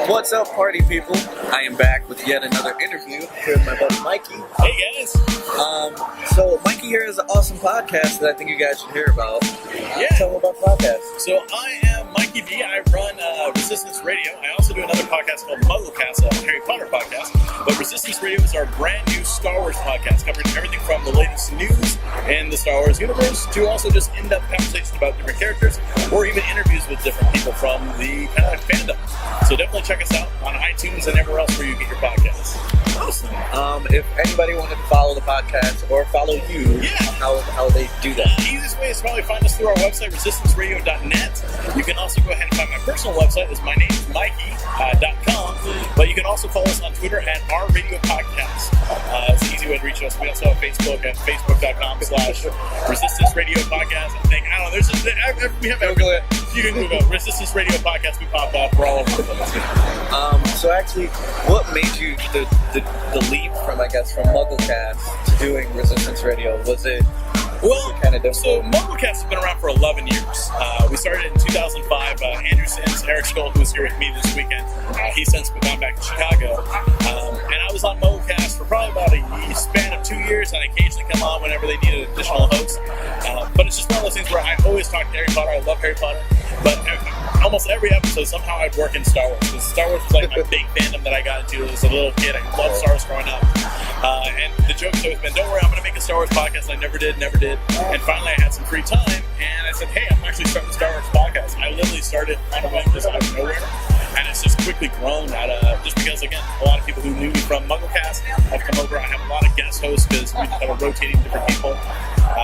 What's up, party people? I am back with yet another interview here with my buddy Mikey. Hey guys. So Mikey here has an awesome podcast that I think you guys should hear about. Yeah. Tell me about the podcast. So I am Mikey B. I run Resistance Radio. I also do another podcast called Mugglecast, a Harry Potter podcast. But Resistance Radio is our brand new Star Wars podcast, covering everything from the latest news in the Star Wars universe to also just in-depth conversations about different characters, or even interviews with different people from the kind of fandom. So definitely check us out on iTunes and everywhere else where you get your podcasts. Awesome. If anybody wanted to follow the podcast or follow you, how would they do that? The easiest way is to probably find us through our website, resistanceradio.net. You can also go ahead and find my personal website, is my name is Mikey.com. But you can also follow us on Twitter at Our Radio Podcast. It's an easy way to reach us. We also have Facebook at facebook.com/Resistance Radio Podcast. I think, I don't know, we have everywhere. You can Google Resistance Radio Podcast. We pop up. We're all over the place. So actually, what made you the leap from Mugglecast to doing Resistance Radio? Was it kind of different? So Mugglecast has been around for 11 years. We started in 2005. Andrew Sims, Eric Stoll, who was here with me this weekend, he's since gone back to Chicago. And I was on Mugglecast for probably about a span of 2 years, and I occasionally come on whenever they needed additional hosts. But it's just one of those things where I always talk to Harry Potter. I love Harry Potter. But almost every episode, somehow I'd work in Star Wars. Because Star Wars was like my big fandom that I got into as a little kid. I loved Star Wars growing up. And the joke has always been, don't worry, I'm going to make a Star Wars podcast. And I never did. And finally I had some free time, and I said, hey, I'm actually starting a Star Wars podcast. I literally started on a whim just out of nowhere. And it's just quickly grown out of, just because, again, a lot of people who knew me from Mugglecast have come over. I have a lot of guest hosts because we have a rotating different people.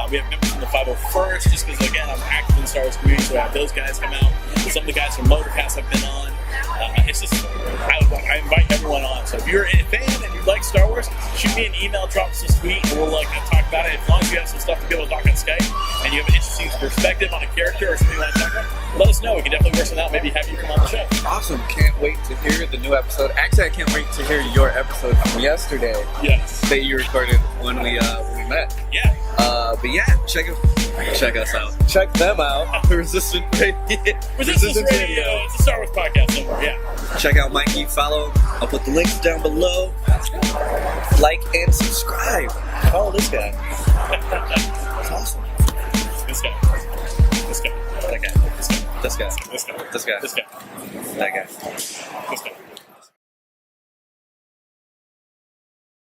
We have members from the 501st, just because, again, I'm active in the Star Wars community, so I have those guys come out. Some of the guys from Motorcast have been on. It's just, I invite everyone on. So if you're a fan and you like Star Wars, shoot me an email, drop us a tweet, and we'll talk about it. As long as you have some stuff to be able to talk on Skype and you have an interesting perspective on a character or something like that, let us know. We can definitely work something out. Maybe have you come on the show. Awesome. Can't wait to hear the new episode. Actually, I can't wait to hear your episode from yesterday. Yes. That you recorded when we met. Yeah. But yeah, check us out. Check them out. Resistance Radio. Resistance Radio. It's a Star Wars podcast somewhere, yeah. Check out Mikey. Follow. I'll put the links down below. Like and subscribe. Follow this guy. It's awesome. This guy. That guy. This guy. This guy. This guy. This guy. This guy. That guy. This guy.